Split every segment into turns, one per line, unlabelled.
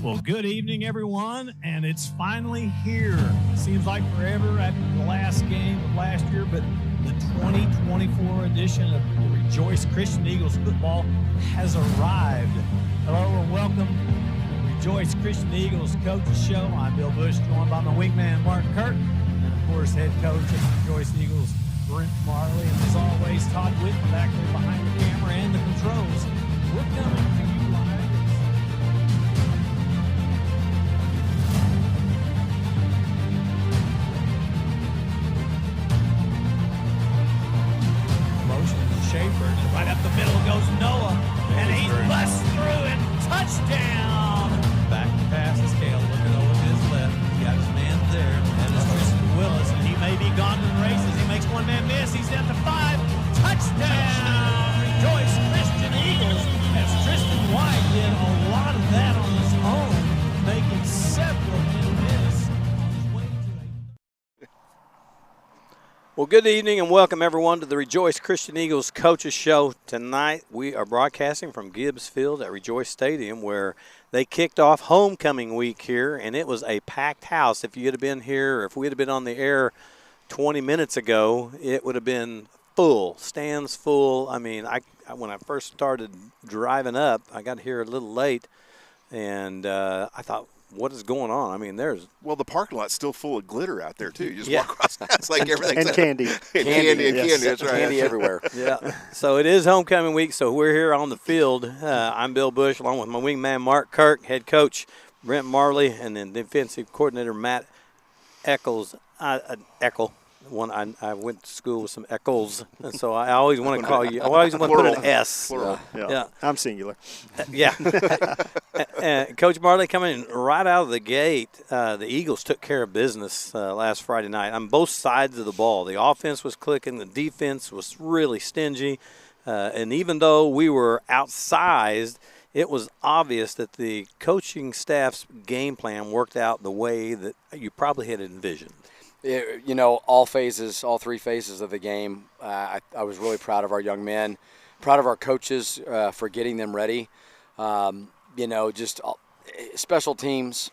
Well, good evening, everyone, and it's finally here. Seems like forever after the last game of last year, but the 2024 edition of the Rejoice Christian Eagles football has arrived. Hello and welcome to the Rejoice Christian Eagles Coaches Show. I'm Bill Bush, joined by my wingman, Mark Kirk, and, of course, head coach of the Rejoice Eagles, Brent Marley. And as always, Todd Whitten back there behind the camera and the controls. We're coming to you live. Schaefer, right up the middle goes Noah, and he busts through and touchdown. Back to pass is Cale, looking over to his left. He got his man there, and it's Tristan Willis, and he may be gone to the races. He makes one man miss. He's down to 5. Touchdown! Rejoice Christian Eagles, as Tristan White did a lot of that on his own, making several men miss.
Well, good evening and welcome everyone to the Rejoice Christian Eagles Coaches Show. Tonight we are broadcasting from Gibbs Field at Rejoice Stadium, where they kicked off homecoming week here, and it was a packed house. If you had been here, or if we had been on the air 20 minutes ago, it would have been full, stands full. I mean, when I first started driving up, I got here a little late, and I thought, what is going on? I mean,
Well, the parking lot's still full of glitter out there, too. You just walk across, it's like everything's...
And candy.
Candy, that's right.
Candy everywhere.
Yeah. So it is homecoming week, so we're here on the field. I'm Bill Bush, along with my wingman Mark Kirk, head coach Brent Marley, and then defensive coordinator Matt Eccles. I went to school with some Eccles, and so I always want to call you. I always want to put an S.
Plural.
Yeah.
I'm singular.
Yeah. Coach Marley coming right out of the gate. The Eagles took care of business last Friday night on both sides of the ball. The offense was clicking. The defense was really stingy. And even though we were outsized, it was obvious that the coaching staff's game plan worked out the way that you probably had envisioned.
You know, all three phases of the game, I was really proud of our young men, proud of our coaches for getting them ready. You know, just special teams,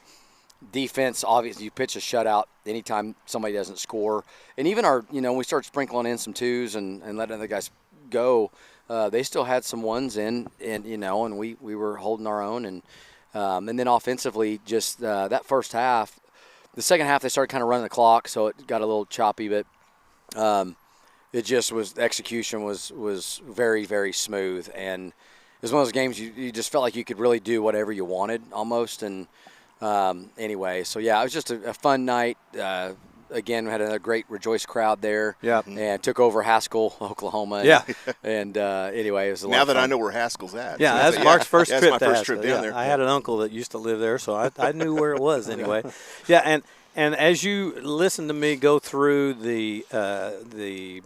defense, obviously you pitch a shutout anytime somebody doesn't score. And even when we start sprinkling in some twos and letting other guys go, they still had some ones in, and we were holding our own. And then offensively, just that first half, the second half, they started kind of running the clock, so it got a little choppy, but it just was – execution was very, very smooth. And it was one of those games you just felt like you could really do whatever you wanted almost. And anyway, so, yeah, it was just a fun night. Again, we had another great Rejoice crowd there.
Yeah.
And took over Haskell, Oklahoma.
Yeah.
And anyway, it was a lot
Now
of
that
fun.
I know where Haskell's at.
Yeah, that's Mark's first trip.
That's my first
Haskell.
trip down there.
I had an uncle that used to live there, so I knew where it was anyway. Yeah, and as you listen to me go through the a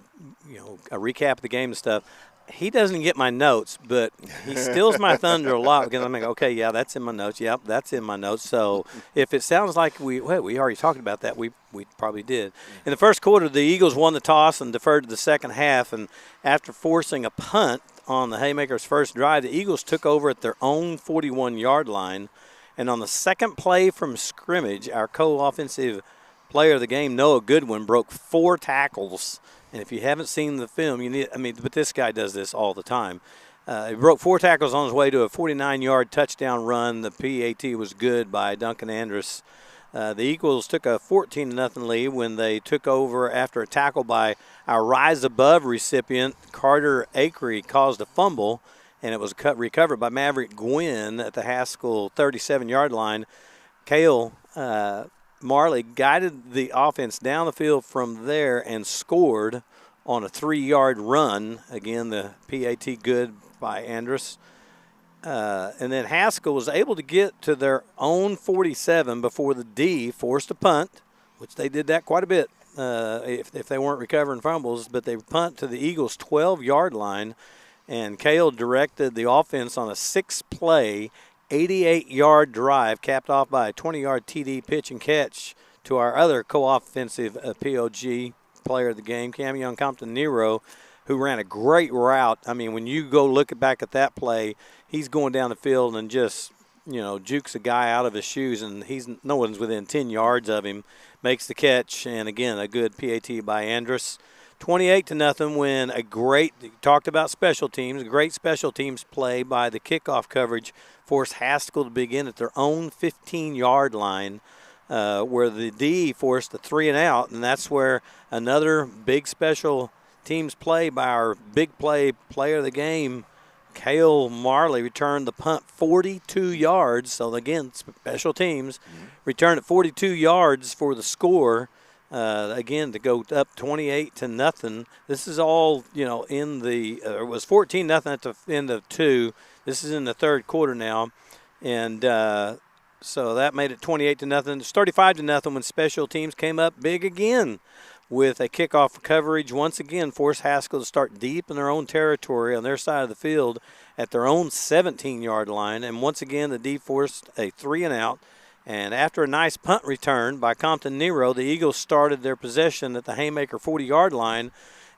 recap of the game and stuff, he doesn't get my notes, but he steals my thunder a lot because I'm like, okay, yeah, that's in my notes. Yep, that's in my notes. So if it sounds like we already talked about that, we probably did. In the first quarter, the Eagles won the toss and deferred to the second half, and after forcing a punt on the Haymakers' first drive, the Eagles took over at their own 41-yard line. And on the second play from scrimmage, our co-offensive player of the game, Noah Goodwin, broke 4 tackles. And if you haven't seen the film, but this guy does this all the time. He broke 4 tackles on his way to a 49-yard touchdown run. The PAT was good by Duncan Andrus. The Eagles took a 14-0 lead when they took over after a tackle by our Rise Above recipient, Carter Acree, caused a fumble, and it was recovered by Maverick Gwynn at the Haskell 37-yard line. Cale Marley guided the offense down the field from there and scored on a 3-yard run. Again, the PAT good by Andrus. And then Haskell was able to get to their own 47 before the D forced a punt, which they did that quite a bit if they weren't recovering fumbles. But they punt to the Eagles' 12-yard line, and Cale directed the offense on a 6-play, 88-yard drive capped off by a 20-yard TD pitch and catch to our other co-offensive POG player of the game, Cam Young-Compton-Nero, who ran a great route. I mean, when you go look back at that play, he's going down the field and just jukes a guy out of his shoes, and no one's within 10 yards of him, makes the catch, and again, a good PAT by Andrus. 28-0 when talked about special teams, great special teams play by the kickoff coverage forced Haskell to begin at their own 15-yard line, where the D forced a 3-and-out, and that's where another big special teams play by our big player of the game, Cale Marley, returned the punt 42 yards. So, again, special teams returned at 42 yards for the score. Again, to go up 28-0. This is all, in the it was 14-0 at the end of 2. This is in the third quarter now. And so that made it 28-0. It's 35-0 when special teams came up big again with a kickoff coverage. Once again, forced Haskell to start deep in their own territory on their side of the field at their own 17-yard line. And once again, the D forced a 3-and-out. And after a nice punt return by Compton Nero, the Eagles started their possession at the Haymaker 40-yard line.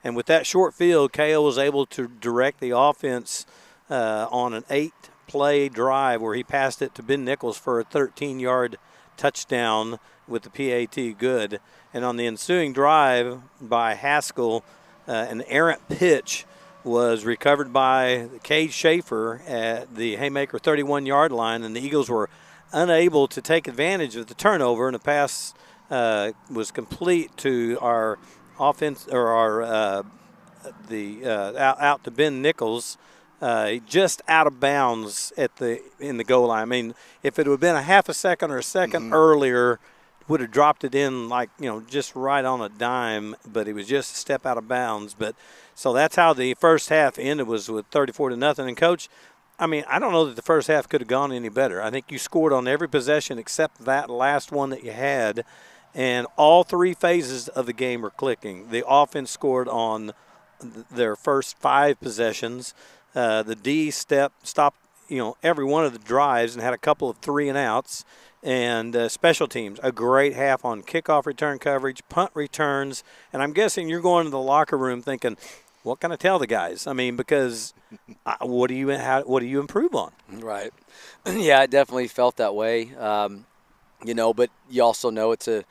And with that short field, Cale was able to direct the offense on an 8-play drive where he passed it to Ben Nichols for a 13-yard touchdown with the PAT good. And on the ensuing drive by Haskell, an errant pitch was recovered by Cade Schaefer at the Haymaker 31-yard line, and the Eagles were unable to take advantage of the turnover, and the pass was complete to our offense, or our out to Ben Nichols, just out of bounds in the goal line. I mean, if it would have been a half a second or a second earlier, would have dropped it in just right on a dime, but it was just a step out of bounds. But so that's how the first half ended, was with 34-0. And Coach, I mean, I don't know that the first half could have gone any better. I think you scored on every possession except that last one that you had, and all three phases of the game were clicking. The offense scored on their first 5 possessions. The D stopped, every one of the drives and had a couple of 3-and-outs. And special teams, a great half on kickoff return coverage, punt returns, and I'm guessing you're going to the locker room thinking, what can I tell the guys? I mean, because what do you improve on?
Right. Yeah, I definitely felt that way. But you also know it's a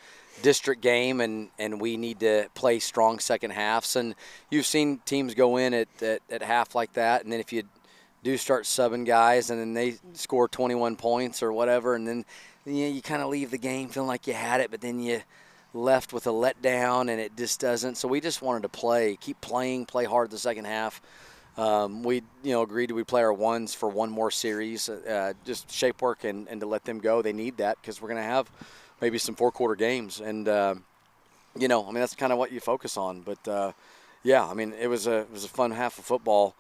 district game, and we need to play strong second halves. And you've seen teams go in at half like that, and then if you do start subbing guys and then they score 21 points or whatever, and then you kind of leave the game feeling like you had it, but then you left with a letdown, and it just doesn't. So we just wanted to keep playing, play hard the second half. We agreed we'd play our ones for one more series, just shape work and to let them go. They need that because we're going to have maybe some 4-quarter games, and that's kind of what you focus on. But it was a fun half of football.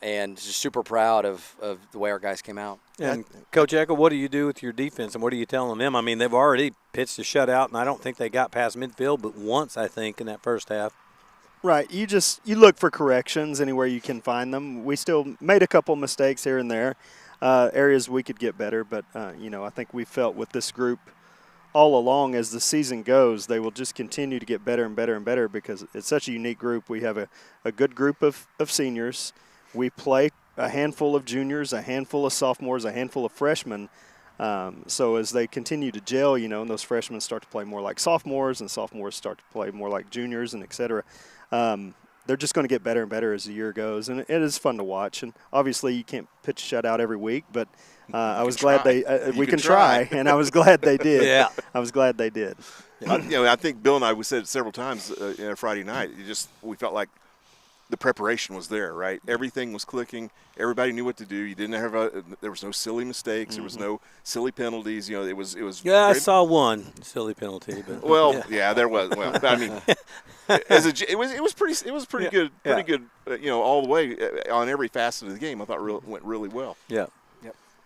And just super proud of the way our guys came out.
And Coach Eckel, what do you do with your defense, and what are you telling them? I mean, they've already pitched a shutout, and I don't think they got past midfield but once, I think, in that first half.
Right. You look for corrections anywhere you can find them. We still made a couple mistakes here and there, areas we could get better. But, I think we felt with this group all along as the season goes, they will just continue to get better and better and better because it's such a unique group. We have a good group of seniors. We play a handful of juniors, a handful of sophomores, a handful of freshmen. So as they continue to gel, and those freshmen start to play more like sophomores and sophomores start to play more like juniors and et cetera, they're just going to get better and better as the year goes. And it is fun to watch. And obviously you can't pitch a shutout every week, but I was glad we can try, and I was glad they did.
Yeah.
I was glad they did.
I think Bill and I, we said it several times Friday night. We felt like the preparation was there, right? Everything was clicking. Everybody knew what to do. You didn't have there was no silly mistakes. There was no silly penalties. It was.
Yeah, I saw one silly penalty, but
there was. Well, I mean, it was pretty good. Pretty good. All the way on every facet of the game. I thought went really well.
Yeah.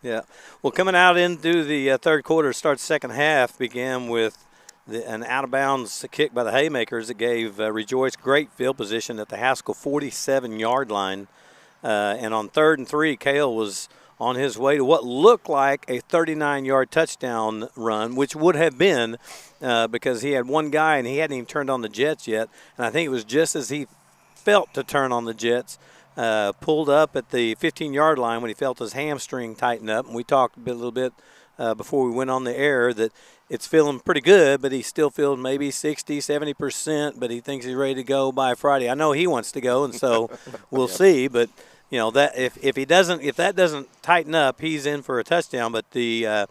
Yeah. Well, coming out into the third quarter, start second half, began with an out-of-bounds kick by the Haymakers that gave Rejoice great field position at the Haskell 47-yard line. And on 3rd and 3, Cale was on his way to what looked like a 39-yard touchdown run, which would have been because he had one guy and he hadn't even turned on the jets yet. And I think it was just as he felt to turn on the jets, pulled up at the 15-yard line when he felt his hamstring tighten up. And we talked a little bit before we went on the air that it's feeling pretty good, but he's still feeling maybe 60, 70%, but he thinks he's ready to go by Friday. I know he wants to go, and so we'll see. But, that if that doesn't tighten up, he's in for a touchdown. But the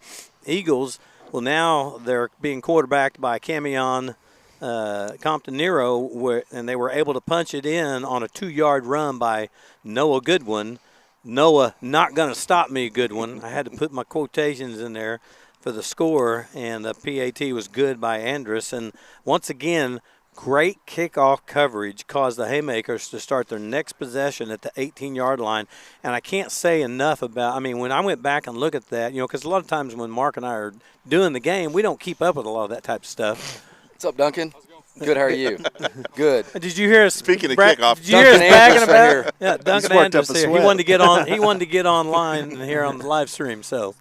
Eagles, well, now they're being quarterbacked by Camion Compton-Nero, and they were able to punch it in on a 2-yard run by Noah Goodwin. Noah, not going to stop me, Goodwin. I had to put my quotations in there for the score, and the PAT was good by Andrus. And once again, great kickoff coverage caused the Haymakers to start their next possession at the 18-yard line. And I can't say enough about, when I went back and looked at that, because a lot of times when Mark and I are doing the game, we don't keep up with a lot of that type of stuff.
What's up, Duncan? Good, how are you? Good.
Did you hear us?
Speaking of kickoff,
did you hear us bragging about
here?
Yeah, Duncan Andrus here. He wanted to get on. He wanted to get online and here on the live stream. So,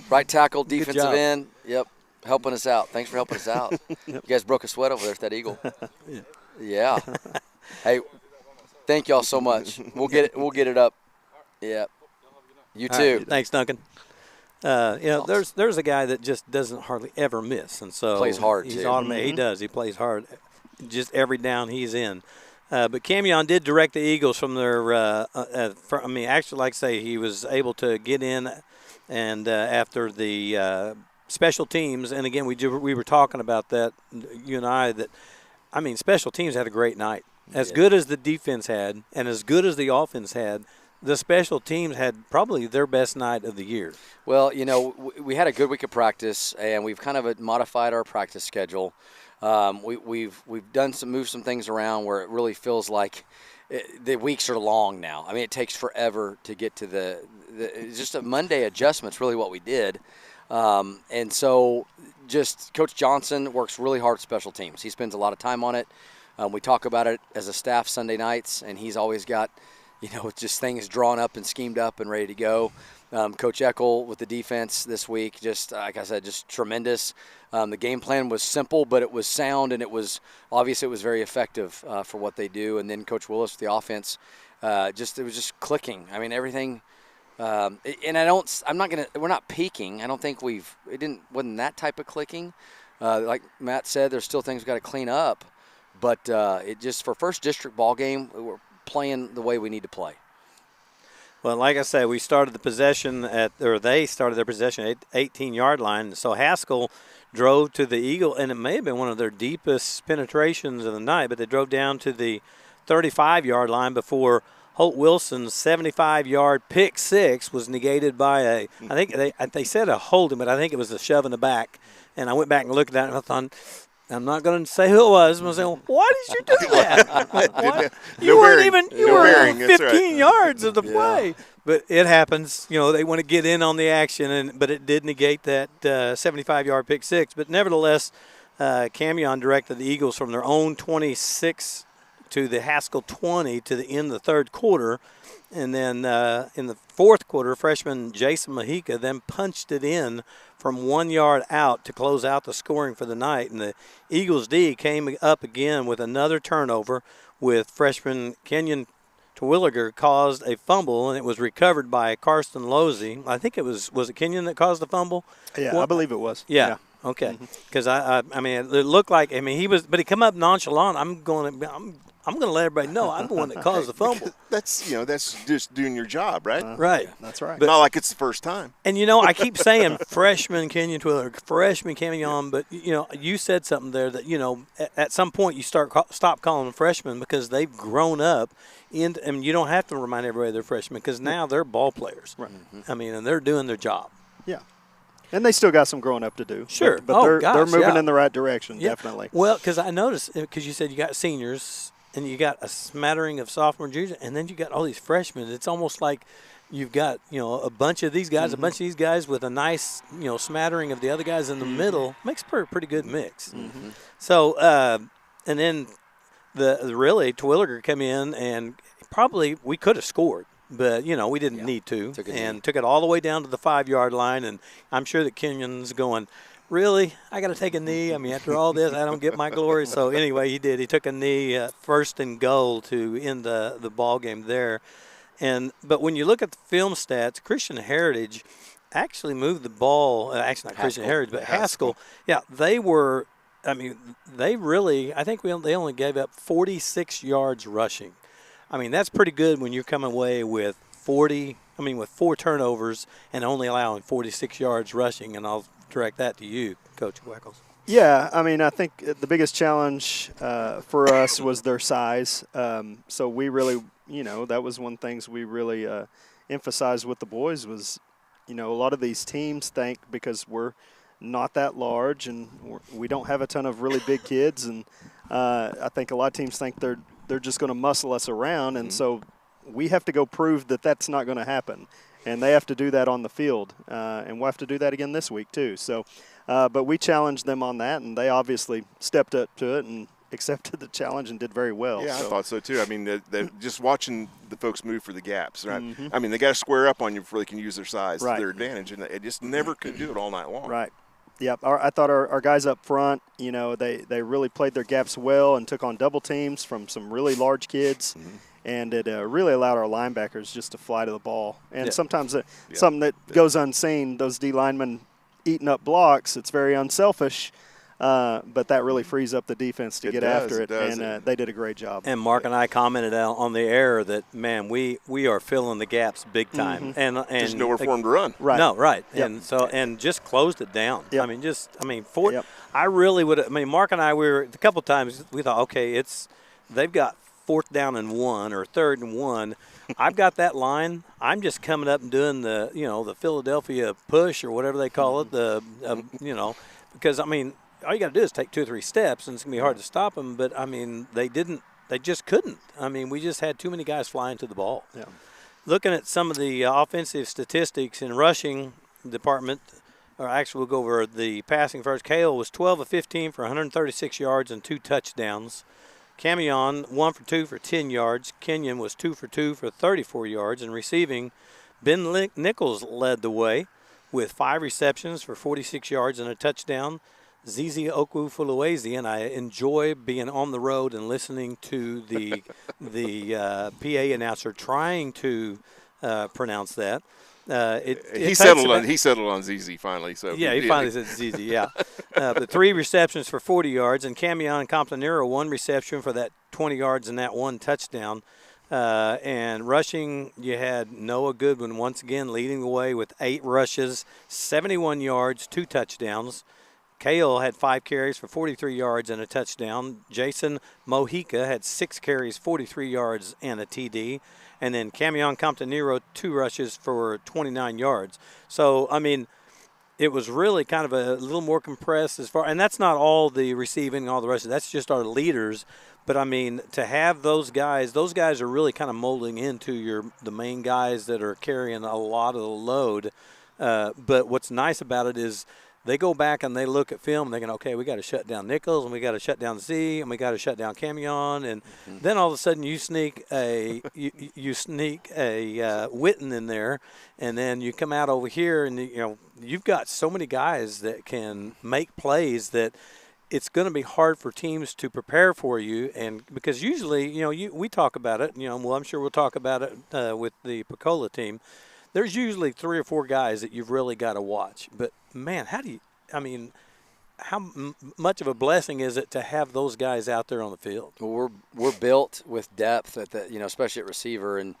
right tackle, defensive end. Yep, helping us out. Thanks for helping us out. You guys broke a sweat over there at that Eagle. Yeah. Hey, thank y'all so much. We'll get it up. Yeah. You too.
Right, thanks, Duncan. There's a guy that just doesn't hardly ever miss, and so
plays hard.
He's
too.
automated. He does. He plays hard, just every down he's in. But Camion did direct the Eagles from their. Actually, like I say, he was able to get in, and after the special teams, and again, we were talking about that, you and I. That special teams had a great night. As good as the defense had, and as good as the offense had. The special teams had probably their best night of the year.
Well, we had a good week of practice, and we've kind of modified our practice schedule. We've moved some things around where it really feels like the weeks are long now. It takes forever to get to the just a Monday adjustment's really what we did. And so just Coach Johnson works really hard at special teams. He spends a lot of time on it. We talk about it as a staff Sunday nights, and he's always got just things drawn up and schemed up and ready to go. Coach Eckel with the defense this week, just like I said, just tremendous. The game plan was simple, but it was sound, and it was very effective for what they do. And then Coach Willis with the offense, it was just clicking. Everything. And we're not peaking. I don't think wasn't that type of clicking. Like Matt said, there's still things we've got to clean up. But it just, for first district ball game, we're playing the way we need to play.
Well, like I said, they started their possession at 18-yard line. So Haskell drove to the Eagle, and it may have been one of their deepest penetrations of the night, but they drove down to the 35-yard line before Holt Wilson's 75-yard pick six was negated by I think they said a holding, but I think it was a shove in the back. And I went back and looked at that, and I thought, I'm not going to say who it was. I'm saying, why did you do that? You were 15 yards of the play. Yeah. But it happens. They want to get in on the action, but it did negate that 75-yard pick six. But nevertheless, Camion directed the Eagles from their own 26 to the Haskell 20 to the end of the third quarter. And then in the fourth quarter, freshman Jason Mahika then punched it in from 1 yard out to close out the scoring for the night. And the Eagles D came up again with another turnover with freshman Kenyon Terwilliger caused a fumble, and it was recovered by Karsten Losey. I think it was it Kenyon that caused the fumble?
Yeah, I believe it was.
Yeah. Okay. Because it looked like he was, but he come up nonchalant. I'm going to let everybody know I'm the one that caused the fumble.
That's just doing your job, right?
Right.
That's right.
But not like it's the first time.
And I keep saying freshman Kenyon Twiller, freshman Camion, but you said something there that at some point you stop calling them freshmen because they've grown up, and you don't have to remind everybody they're freshmen because now they're ball players.
Right.
And they're doing their job.
Yeah. And they still got some growing up to do.
Sure.
But they're moving in the right direction, definitely.
Well, because I noticed, because you said you got seniors and you got a smattering of sophomore and junior, and then you got all these freshmen. It's almost like you've got, a bunch of these guys, a bunch of these guys with a nice, smattering of the other guys in the middle. Makes for a pretty good mix. Mm-hmm. So, and then really Terwilliger came in, and probably we could have scored. But, we didn't need to. Took it all the way down to the 5 yard line. And I'm sure that Kenyon's going, really? I got to take a knee? I mean, after all this, I don't get my glory. So anyway, he did. He took a knee, first and goal to end the ball game there. But when you look at the film stats, Christian Heritage actually moved the ball. Actually, not Christian Heritage, but Haskell. Yeah, they were. I mean, they really. I think they only gave up 46 yards rushing. I mean, that's pretty good when you're coming away with 4 turnovers and only allowing 46 yards rushing. And I'll direct that to you, Coach Weckles.
Yeah, I mean, I think the biggest challenge for us was their size. So we really, that was one of the things we really emphasized with the boys was, a lot of these teams think because we're not that large and we don't have a ton of really big kids, and I think a lot of teams think they're just going to muscle us around, and so we have to go prove that that's not going to happen, and they have to do that on the field, and we'll have to do that again this week too. So, but we challenged them on that, and they obviously stepped up to it and accepted the challenge and did very well.
Yeah, I thought so too. I mean, just watching the folks move for the gaps, right? Mm-hmm. I mean, they got to square up on you before they can use their size to their advantage, and they just never could do it all night long.
Right. Yep. I thought our guys up front, they really played their gaps well and took on double teams from some really large kids, and it really allowed our linebackers just to fly to the ball. And sometimes something that goes unseen, those D linemen eating up blocks, it's very unselfish. But that really frees up the defense to get after it, and they did a great job.
And Mark and I commented on the air that, man, we are filling the gaps big time, and
there's nowhere for them to run.
Right.
No, right,
Yep.
and just closed it down.
Yep.
I really would. I mean, Mark and I, we were a couple of times. We thought, okay, they've got 4th down and 1 or 3rd and 1. I've got that line. I'm just coming up and doing the Philadelphia push or whatever they call it. Because I mean, all you got to do is take 2 or 3 steps, and it's going to be hard to stop them. But, I mean, they just couldn't. I mean, we just had too many guys flying to the ball.
Yeah.
Looking at some of the offensive statistics in rushing department, or actually we'll go over the passing first. Cale was 12 of 15 for 136 yards and 2 touchdowns. Camion, 1 for 2 for 10 yards. Kenyon was 2 for 2 for 34 yards. And receiving, Ben Nichols led the way with 5 receptions for 46 yards and a touchdown. Zizi Okwufuluwezi, and I enjoy being on the road and listening to the PA announcer trying to pronounce that.
He settled on ZZ finally. So
yeah, he finally said ZZ. Yeah, but 3 receptions for 40 yards, and Camion Campanero 1 reception for that 20 yards and that 1 touchdown. And rushing, you had Noah Goodwin once again leading the way with 8 rushes, 71 yards, 2 touchdowns. Cale had 5 carries for 43 yards and a touchdown. Jason Mojica had 6 carries, 43 yards, and a TD. And then Camion Campanero, 2 rushes for 29 yards. So, I mean, it was really kind of a little more compressed and that's not all the receiving and all the rest of it. That's just our leaders. But, I mean, to have those guys are really kind of molding into the main guys that are carrying a lot of the load. But what's nice about it is they go back and they look at film and they go, okay, we got to shut down Nichols and we got to shut down Z and we got to shut down Camion, and then all of a sudden you sneak a Witten in there, and then you come out over here and you've got so many guys that can make plays that it's going to be hard for teams to prepare for you, and because usually we talk about it, well, I'm sure we'll talk about it with the Pecola team. There's usually 3 or 4 guys that you've really got to watch. But, man, how much of a blessing is it to have those guys out there on the field?
Well, we're built with depth at especially at receiver, and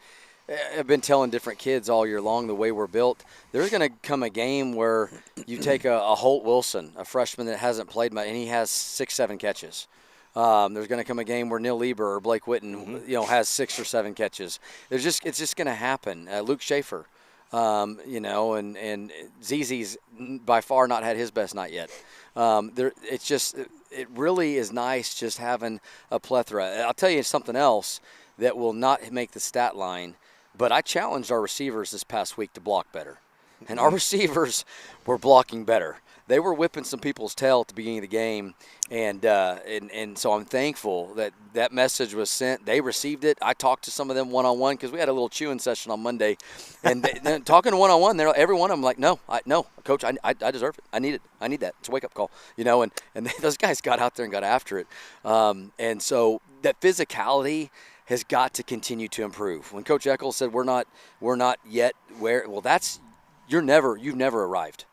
I've been telling different kids all year long the way we're built. There's going to come a game where you take a Holt Wilson, a freshman that hasn't played much, and he has 6-7 catches. There's going to come a game where Neil Lieber or Blake Witten, has 6 or 7 catches. It's just going to happen. Luke Schaefer. And ZZ's by far not had his best night yet. It really is nice just having a plethora. I'll tell you something else that will not make the stat line, but I challenged our receivers this past week to block better. And our receivers were blocking better. they were whipping some people's tail at the beginning of the game, and so I'm thankful that message was sent. They received it. I talked to some of them one-on-one because we had a little chewing session on Monday, and then talking one-on-one, every one of them like, no, Coach, I deserve it. I need it. I need that. It's a wake-up call, and those guys got out there and got after it, and so that physicality has got to continue to improve. When Coach Eccles said we're not yet where, well, you've never arrived.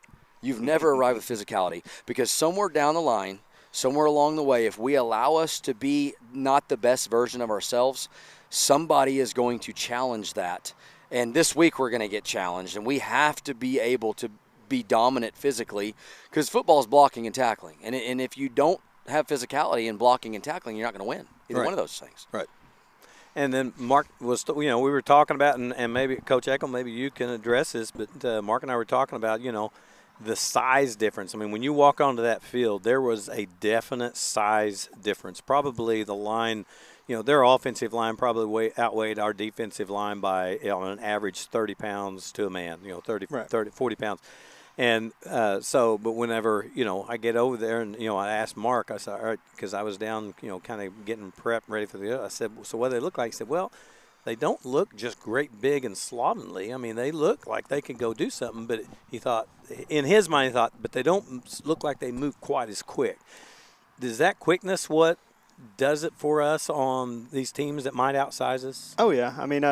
You've never arrived with physicality, because somewhere down the line, somewhere along the way, if we allow us to be not the best version of ourselves, somebody is going to challenge that. And this week we're going to get challenged, and we have to be able to be dominant physically, because football is blocking and tackling. And if you don't have physicality in blocking and tackling, you're not going to win either one of those things.
Right. And then Mark was, we were talking about, and maybe Coach Eckel, maybe you can address this, but Mark and I were talking about, the size difference. I mean, when you walk onto that field, there was a definite size difference. Probably the line, their offensive line probably outweighed our defensive line by on an average 30 pounds to a man, 40 pounds. And but whenever, I get over there and, I asked Mark, I said, all right, because I was down, kind of getting prepped, ready for the other. I said, so what do they look like? He said, well, they don't look just great, big, and slovenly. I mean, they look like they could go do something. But he thought, in his mind, but they don't look like they move quite as quick. Is that quickness what does it for us on these teams that might outsize us?
Oh, yeah. I mean,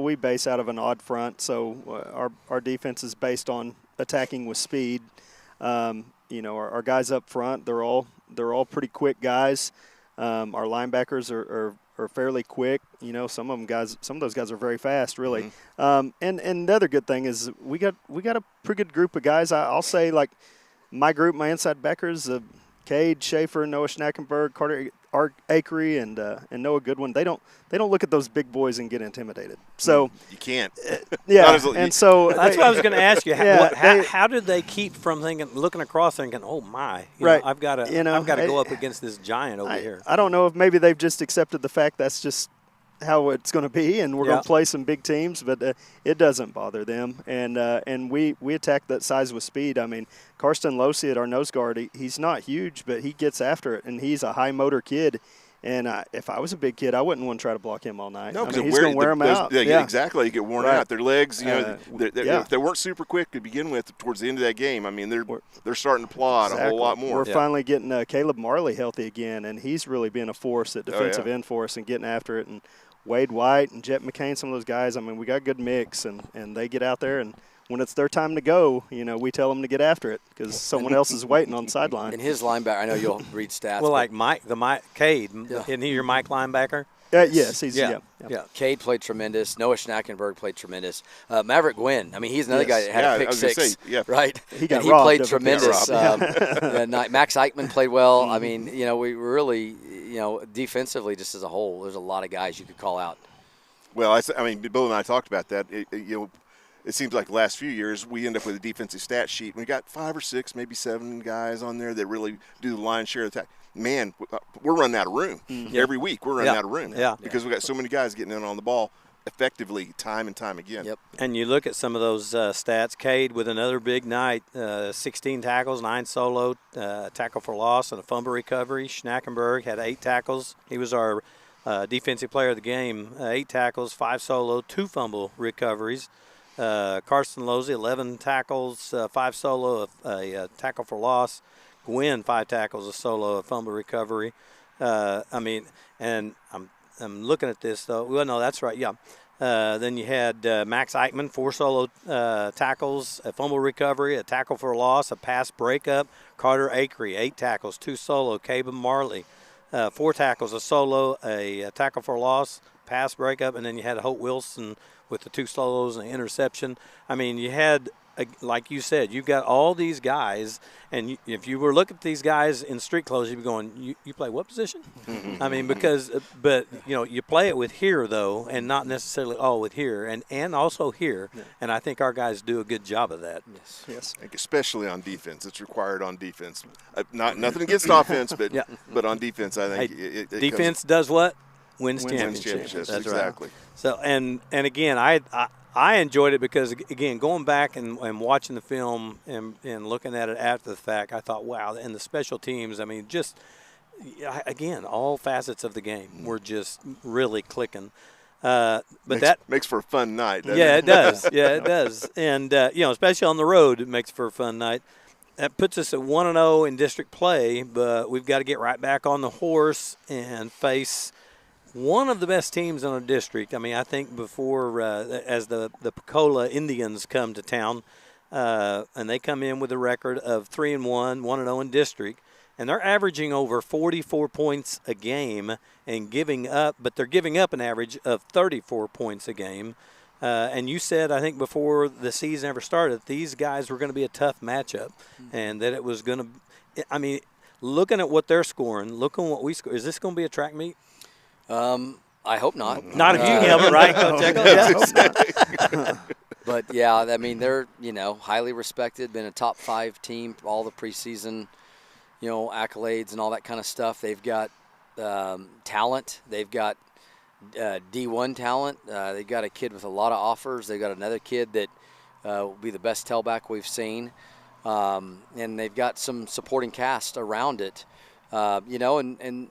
we base out of an odd front, so our defense is based on attacking with speed. Our guys up front, they're all pretty quick guys. Our linebackers are fairly quick. Some of those guys are very fast, really. Mm-hmm. And the other good thing is we got a pretty good group of guys. I'll say, like, my group, my inside backers, Cade, Schaefer, Noah Schnackenberg, Carter Akery, and Noah Goodwin. They don't look at those big boys and get intimidated. So
you can't.
Yeah, and so
that's what I was going to ask you. How did they keep from looking across, thinking, "Oh my, I've got to go up against this giant over here."
I don't know if maybe they've just accepted the fact that's just how it's going to be, and we're going to play some big teams, but it doesn't bother them. And we attack that size with speed. I mean, Karsten Losey at our nose guard, he's not huge, but he gets after it, and he's a high motor kid. And if I was a big kid, I wouldn't want to try to block him all night.
No, because
he's going to wear them out.
Yeah, exactly. You get worn out. Their legs, if they weren't super quick to begin with, towards the end of that game, I mean, they're starting to plod a whole lot more.
We're finally getting Caleb Marley healthy again, and he's really been a force at defensive end for us and getting after it. And Wade White and Jet McCain, some of those guys, I mean, we got a good mix, and they get out there, and when it's their time to go, we tell them to get after it because someone else is waiting on the sideline.
And his linebacker, I know you'll read stats.
Well, like Cade, isn't he your Mike linebacker?
Yes, he's yeah.
Cade played tremendous. Noah Schnackenberg played tremendous. Maverick Gwynn, I mean, he's another guy that had a pick six, right?
He got
he
robbed
played tremendous.
Yeah.
Max Eichmann played well. I mean, we really, defensively, just as a whole, there's a lot of guys you could call out.
Well, I mean, Bill and I talked about that. It seems like the last few years we end up with a defensive stat sheet. We got 5 or 6, maybe 7 guys on there that really do the lion's share of the attack. Man, we're running out of room. Every week we're running out of room because we got so many guys getting in on the ball effectively time and time again.
Yep.
And you look at some of those stats. Cade with another big night, 16 tackles, 9 solo, tackle for loss, and a fumble recovery. Schnackenberg had 8 tackles. He was our defensive player of the game, 8 tackles, 5 solo, 2 fumble recoveries. Karsten Losey, 11 tackles, 5 solo, a tackle for loss. Gwynn, 5 tackles, a solo, a fumble recovery. And I'm looking at this, though. Well, no, that's right, yeah. Then you had Max Eichmann, 4 solo tackles, a fumble recovery, a tackle for loss, a pass breakup. Carter Akery, 8 tackles, 2 solo. Caleb Marley, 4 tackles, a solo, a tackle for loss, pass breakup. And then you had Hope Wilson with the 2 solos and an interception. I mean, you had, like you said, you've got all these guys, and if you were looking at these guys in street clothes, you'd be going, you play what position? I mean, but you play it with here, though, and not necessarily all with here, and also here, and I think our guys do a good job of that.
Yes.
Especially on defense. It's required on defense. Nothing against offense, but on defense, I think
defense does what? Wins championships.
That's
exactly.
Right.
So and again, I I enjoyed it because, again, going back and watching the film and looking at it after the fact, I thought, wow, and the special teams, I mean, just, again, all facets of the game were just really clicking. But that
makes for a fun night, doesn't
yeah,
it?
it does. Yeah, it does. And, especially on the road, it makes for a fun night. That puts us at 1-0 in district play, but we've got to get right back on the horse and face one of the best teams in our district. I mean, I think before, as the Pecola Indians come to town, and they come in with a record of 3-1, 1-0 in district, and they're averaging over 44 points a game and giving up, but they're giving up an average of 34 points a game. And you said, I think before the season ever started, these guys were going to be a tough matchup, and that it was going to. I mean, looking at what they're scoring, looking at what we score, is this going to be a track meet?
I hope not.
Not if you can help it, right, Coach Echo?
But yeah, I mean, they're highly respected, been a top 5 team, all the preseason, accolades and all that kind of stuff. They've got talent. They've got D1 talent. They've got a kid with a lot of offers. They've got another kid that will be the best tailback we've seen. And they've got some supporting cast around it, and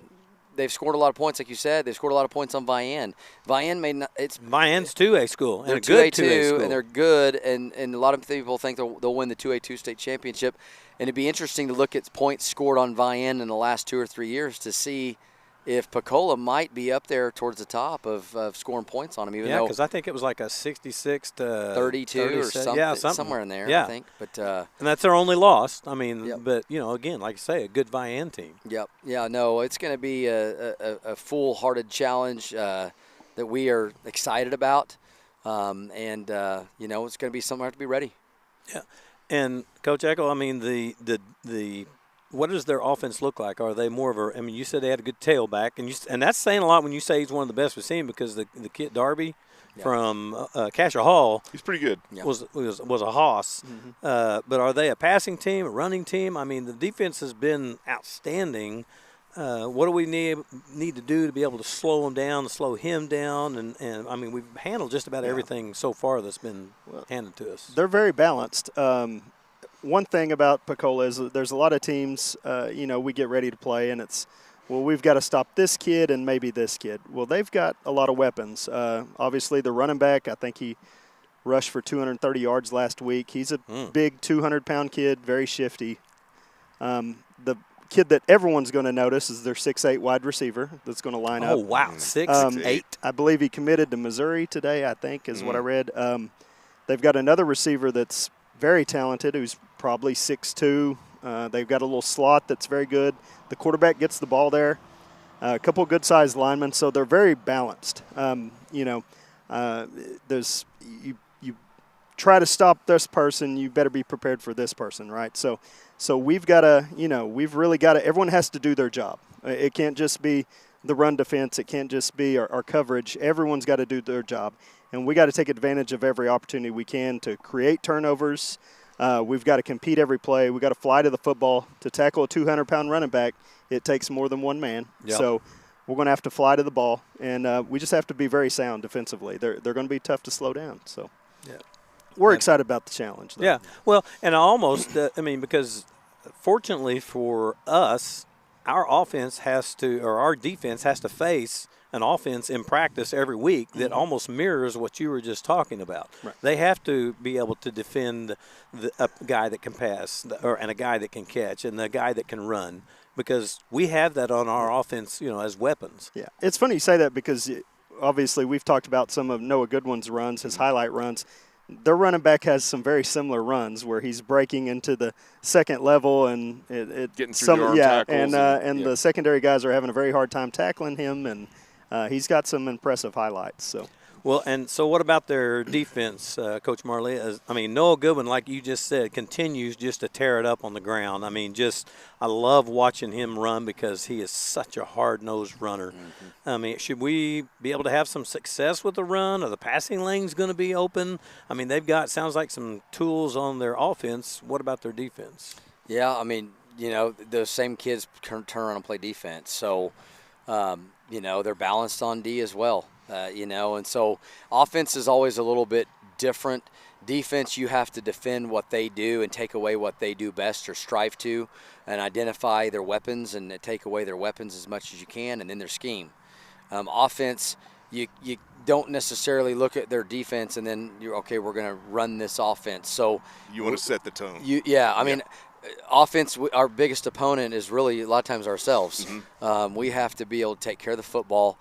they've scored a lot of points, like you said. They've scored a lot of points on Vian. Vian may not.
Vian's 2A school, and
they're
a good 2A school,
and they're good. And a lot of people think they'll win the 2A2 state championship. And it'd be interesting to look at points scored on Vian in the last 2 or 3 years to see if Pecola might be up there towards the top of scoring points on him. Even though
because I think it was like a 66 to
32 or something, somewhere in there.
Yeah.
I think, but
and that's their only loss. I mean,
Yep.
but again, like you say, a good Vian team.
Yep. Yeah. No, it's going to be a full-hearted challenge that we are excited about, and it's going to be something we have to be ready.
Yeah. And Coach Echo, I mean, the what does their offense look like? Are they more of a? I mean, you said they had a good tailback, and that's saying a lot when you say he's one of the best we've seen, because the kid Darby from Casher Hall,
He's pretty good.
was a hoss. But are they a passing team, a running team? I mean, the defense has been outstanding. What do we need to do to be able to slow him down, to slow him down? And I mean, we've handled just about everything so far that's been handed to us.
They're very balanced. One thing about Pecola is that there's a lot of teams, we get ready to play, and it's, we've got to stop this kid and maybe this kid. Well, they've got a lot of weapons. Obviously, the running back, I think he rushed for 230 yards last week. He's a big 200-pound kid, very shifty. The kid that everyone's going to notice is their 6'8" wide receiver that's going to line up.
Oh, wow, 6'8".
I believe he committed to Missouri today, I think, is what I read. They've got another receiver that's very talented, who's probably 6'2". They've got a little slot that's very good. The quarterback gets the ball there. A couple of good-sized linemen, so they're very balanced. There's you try to stop this person, you better be prepared for this person, right? So we've got to, we've really got to. Everyone has to do their job. It can't just be the run defense. It can't just be our coverage. Everyone's got to do their job. And we got to take advantage of every opportunity we can to create turnovers. We've got to compete every play. We've got to fly to the football. To tackle a 200-pound running back, it takes more than one man.
Yep.
So we're going to have to fly to the ball, and we just have to be very sound defensively. They're going to be tough to slow down. So we're excited about the challenge, though.
Yeah. Well, and I almost, because fortunately for us, our offense our defense has to face an offense in practice every week that almost mirrors what you were just talking about.
Right.
They have to be able to defend a guy that can pass and a guy that can catch and the guy that can run, because we have that on our offense, as weapons.
Yeah. It's funny you say that, because obviously we've talked about some of Noah Goodwin's runs, his highlight runs. Their running back has some very similar runs where he's breaking into the second level and
getting through the arm tackles.
And the secondary guys are having a very hard time tackling him, and he's got some impressive highlights. So.
Well, and so what about their defense, Coach Marley? Noah Goodwin, like you just said, continues just to tear it up on the ground. I love watching him run because he is such a hard-nosed runner. Should we be able to have some success with the run? Are the passing lanes going to be open? They've got, sounds like, some tools on their offense. What about their defense?
Yeah, those same kids turn around and play defense. So, they're balanced on D as well. And so offense is always a little bit different. Defense, you have to defend what they do and take away what they do best or strive to, and identify their weapons and take away their weapons as much as you can, and then their scheme. Offense, you don't necessarily look at their defense and then you're okay, we're going to run this offense. So
you want to set the tone.
I mean, offense, our biggest opponent is really a lot of times ourselves. We have to be able to take care of the football,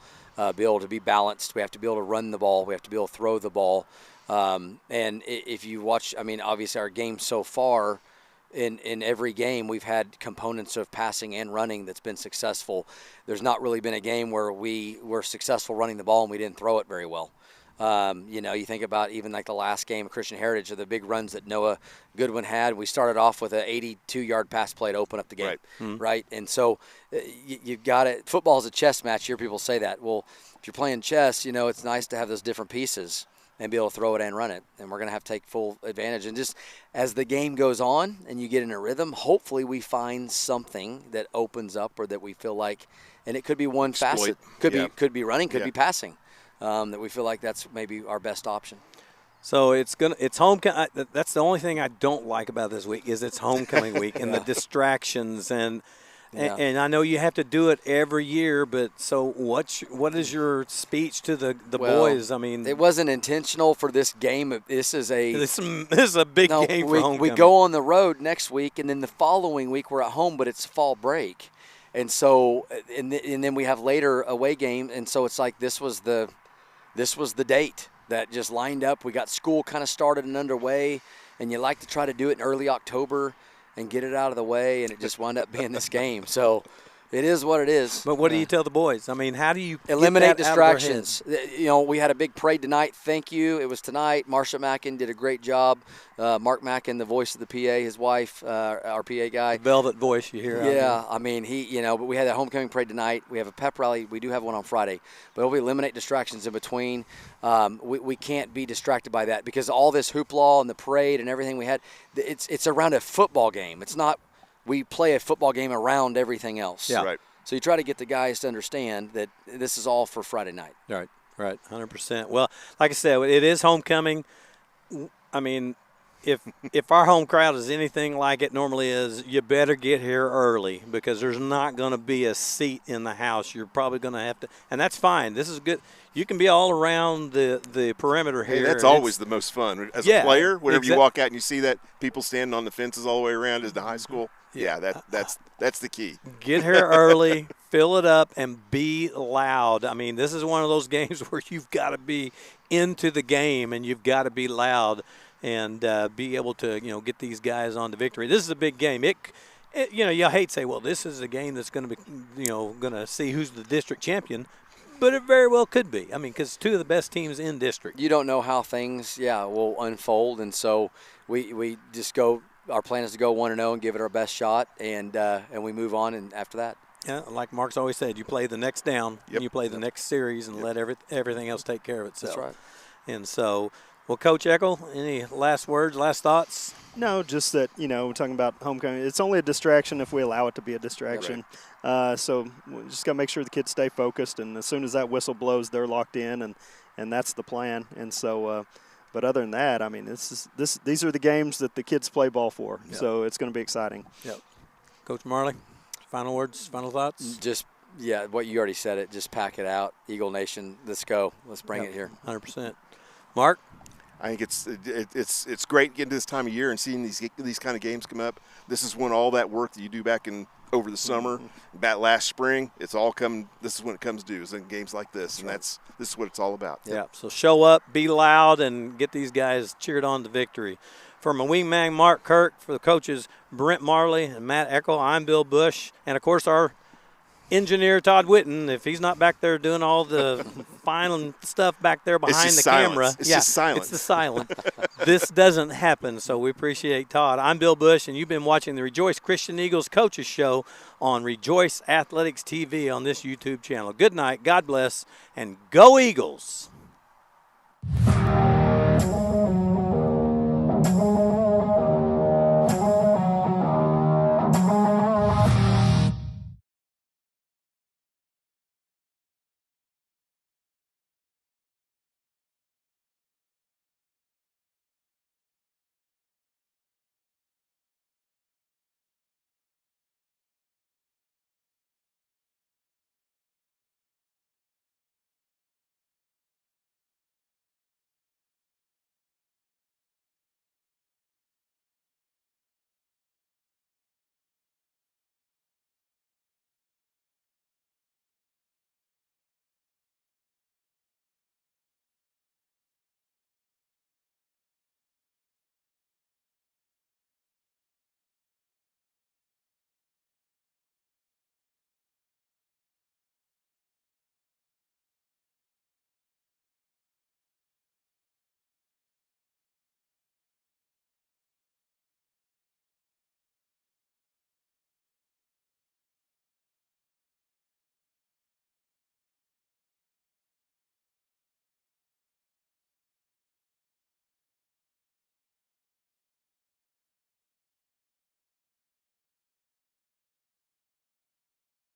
be able to be balanced. We have to be able to run the ball. We have to be able to throw the ball. And if you watch, I mean, obviously our game so far, in every game we've had components of passing and running that's been successful. There's not really been a game where we were successful running the ball and we didn't throw it very well. You think about even like the last game of Christian Heritage, or the big runs that Noah Goodwin had. We started off with an 82-yard pass play to open up the game, right? And so you've got it. Football is a chess match. You hear people say that. Well, if you're playing chess, it's nice to have those different pieces and be able to throw it and run it. And we're going to have to take full advantage. And just as the game goes on and you get in a rhythm, hopefully we find something that opens up, or that we feel like, and it could be one facet, could be running, could be passing, that we feel like that's maybe our best option.
So it's homecoming. That's the only thing I don't like about this week is it's homecoming week and the distractions and I know you have to do it every year, but so what is your speech to the boys? I mean,
it wasn't intentional for this game. This is a
big game for homecoming.
We go on the road next week, and then the following week we're at home, but it's fall break, and so and then we have later away game, and so it's like this was the date that just lined up. We got school kind of started and underway, and you like to try to do it in early October and get it out of the way, and it just wound up being this game. So it is what it is.
But what do you tell the boys? I mean, how do you
eliminate distractions? We had a big parade tonight. Thank you. It was tonight. Marsha Mackin did a great job. Mark Mackin, the voice of the PA, his wife, our PA guy.
Velvet voice you hear.
Yeah, I mean, but we had that homecoming parade tonight. We have a pep rally. We do have one on Friday. But we eliminate distractions in between. We can't be distracted by that, because all this hoopla and the parade and everything we had, it's around a football game. It's not we play a football game around everything else.
Yeah.
Right.
So you try to get the guys to understand that this is all for Friday night.
Right, 100%. Well, like I said, it is homecoming. I mean, if our home crowd is anything like it normally is, you better get here early, because there's not going to be a seat in the house. You're probably going to have to, and that's fine. This is good. You can be all around the perimeter here.
Hey, that's always the most fun. As a player, whenever you walk out and you see that people standing on the fences all the way around as the high school, that's the key.
Get here early, fill it up, and be loud. I mean, this is one of those games where you've got to be into the game and you've got to be loud and be able to, get these guys on to victory. This is a big game. You hate to say, well, this is a game that's going to be, going to see who's the district champion, but it very well could be. I mean, because two of the best teams in district.
You don't know how things, will unfold, and so we just go. Our plan is to go 1-0 and give it our best shot, and we move on. And after that,
like Mark's always said, you play the next down, and you play the next series, and let everything else take care of itself.
That's right.
And so, well, Coach Eckel, any last words, last thoughts?
No, just that, we're talking about homecoming. It's only a distraction if we allow it to be a distraction.
Yeah,
so we just got to make sure the kids stay focused, and as soon as that whistle blows, they're locked in, and that's the plan. And so, but other than that, I mean, these are the games that the kids play ball for. Yep. So it's going to be exciting.
Yep. Coach Marley, final words, final thoughts?
Just, what you already said it. Just pack it out. Eagle Nation, let's go. Let's bring it here.
100%. Mark?
I think it's great getting to this time of year and seeing these kind of games come up. This is when all that work that you do back over the summer, back last spring, it's all come. This is when it comes due, is in games like this, and this is what it's all about.
Yeah. So show up, be loud, and get these guys cheered on to victory. For my wingman Mark Kirk, for the coaches Brent Marley and Matt Eckel, I'm Bill Bush, and of course our engineer Todd Whitten, if he's not back there doing all the final stuff back there behind the camera.
It's just silence.
It's the silent. This doesn't happen, so we appreciate Todd. I'm Bill Bush, and you've been watching the Rejoice Christian Eagles Coaches Show on Rejoice Athletics TV on this YouTube channel. Good night, God bless, and go Eagles!